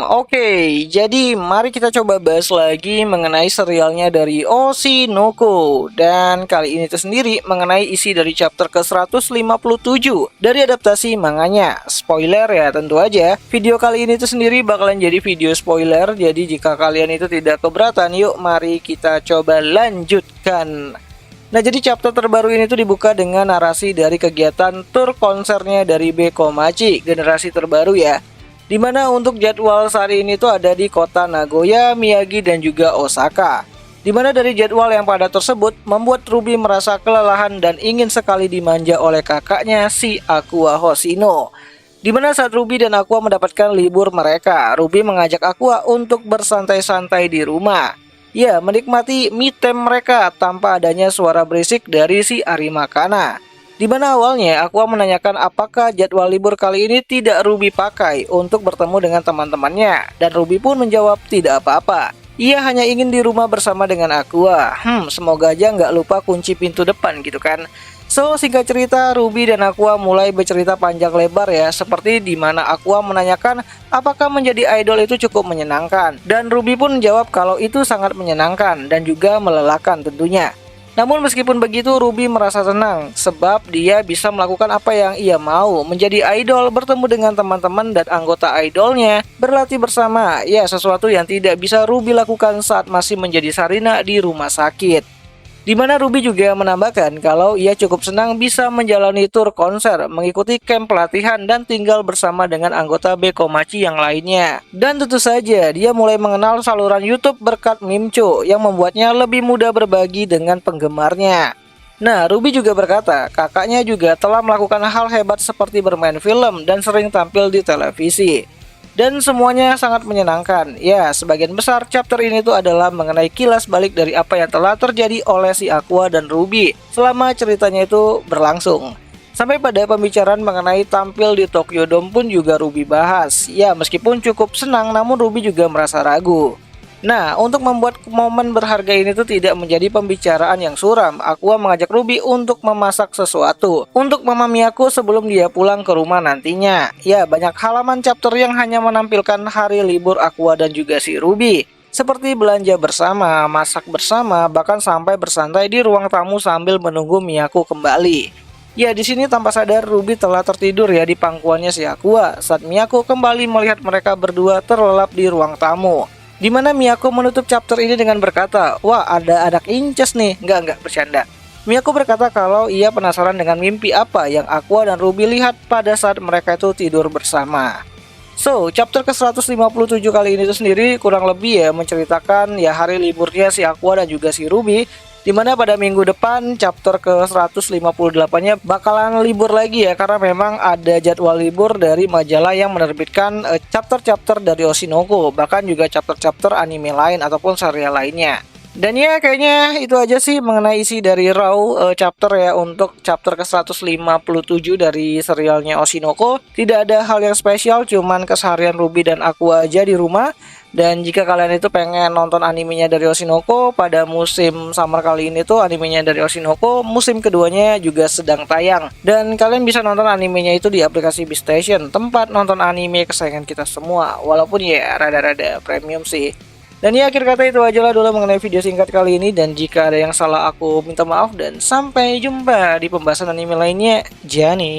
Oke, jadi mari kita coba bahas lagi mengenai serialnya dari Oshinoko. Dan kali ini itu sendiri mengenai isi dari chapter ke-157 dari adaptasi manganya. Spoiler ya tentu aja, video kali ini itu sendiri bakalan jadi video spoiler. Jadi jika kalian itu tidak keberatan, yuk mari kita coba lanjutkan. Nah, jadi chapter terbaru ini tuh dibuka dengan narasi dari kegiatan tur konsernya dari Bekomachi, generasi terbaru ya. Dimana untuk jadwal saat ini tuh ada di kota Nagoya, Miyagi, dan juga Osaka. Dimana dari jadwal yang padat tersebut membuat Ruby merasa kelelahan dan ingin sekali dimanja oleh kakaknya si Aqua Hoshino. Dimana saat Ruby dan Aqua mendapatkan libur mereka, Ruby mengajak Aqua untuk bersantai-santai di rumah. Ya, menikmati me time mereka tanpa adanya suara berisik dari si Arimakana. Di mana awalnya Aqua menanyakan apakah jadwal libur kali ini tidak Ruby pakai untuk bertemu dengan teman-temannya, dan Ruby pun menjawab tidak apa-apa. Ia hanya ingin di rumah bersama dengan Aqua. Semoga aja nggak lupa kunci pintu depan gitu kan. So, singkat cerita, Ruby dan Aqua mulai bercerita panjang lebar ya, seperti di mana Aqua menanyakan apakah menjadi idol itu cukup menyenangkan, dan Ruby pun menjawab kalau itu sangat menyenangkan dan juga melelahkan tentunya. Namun meskipun begitu, Ruby merasa senang sebab dia bisa melakukan apa yang ia mau, menjadi idol, bertemu dengan teman-teman dan anggota idolnya, berlatih bersama. Ya, sesuatu yang tidak bisa Ruby lakukan saat masih menjadi Sarina di rumah sakit. Di mana Ruby juga menambahkan kalau ia cukup senang bisa menjalani tur konser, mengikuti camp pelatihan, dan tinggal bersama dengan anggota Bekomachi yang lainnya. Dan tentu saja dia mulai mengenal saluran YouTube berkat Mimcho yang membuatnya lebih mudah berbagi dengan penggemarnya. Nah, Ruby juga berkata kakaknya juga telah melakukan hal hebat seperti bermain film dan sering tampil di televisi. Dan semuanya sangat menyenangkan. Ya, sebagian besar chapter ini tuh adalah mengenai kilas balik dari apa yang telah terjadi oleh si Aqua dan Ruby selama ceritanya itu berlangsung. Sampai pada pembicaraan mengenai tampil di Tokyo Dome pun juga Ruby bahas. Ya, meskipun cukup senang, namun Ruby juga merasa ragu. Nah, untuk membuat momen berharga ini tuh tidak menjadi pembicaraan yang suram, Aqua mengajak Ruby untuk memasak sesuatu untuk Mama Miyako sebelum dia pulang ke rumah nantinya. Ya, banyak halaman chapter yang hanya menampilkan hari libur Aqua dan juga si Ruby, seperti belanja bersama, masak bersama, bahkan sampai bersantai di ruang tamu sambil menunggu Miyako kembali. Ya, di sini tanpa sadar Ruby telah tertidur ya di pangkuannya si Aqua saat Miyako kembali melihat mereka berdua terlelap di ruang tamu. Dimana Miyako menutup chapter ini dengan berkata, wah ada anak inces nih, enggak bercanda. Miyako berkata kalau ia penasaran dengan mimpi apa yang Aqua dan Ruby lihat pada saat mereka itu tidur bersama. So, chapter ke-157 kali ini itu sendiri kurang lebih ya menceritakan ya hari liburnya si Aqua dan juga si Ruby. Dimana pada minggu depan chapter ke-158-nya bakalan libur lagi ya, karena memang ada jadwal libur dari majalah yang menerbitkan chapter-chapter dari Oshinoko, bahkan juga chapter-chapter anime lain ataupun serial lainnya. Dan ya kayaknya itu aja sih mengenai isi dari Raw chapter ya untuk chapter ke-157 dari serialnya Oshinoko. Tidak ada hal yang spesial, cuman keseharian Ruby dan Aqua aja di rumah. Dan jika kalian itu pengen nonton animenya dari Oshinoko pada musim summer kali ini tuh animenya dari Oshinoko musim keduanya juga sedang tayang. Dan kalian bisa nonton animenya itu di aplikasi Beastation, tempat nonton anime kesayangan kita semua. Walaupun ya rada-rada premium sih. Dan ya akhir kata itu aja lah dulu mengenai video singkat kali ini. Dan jika ada yang salah aku minta maaf dan sampai jumpa di pembahasan anime lainnya. Jani.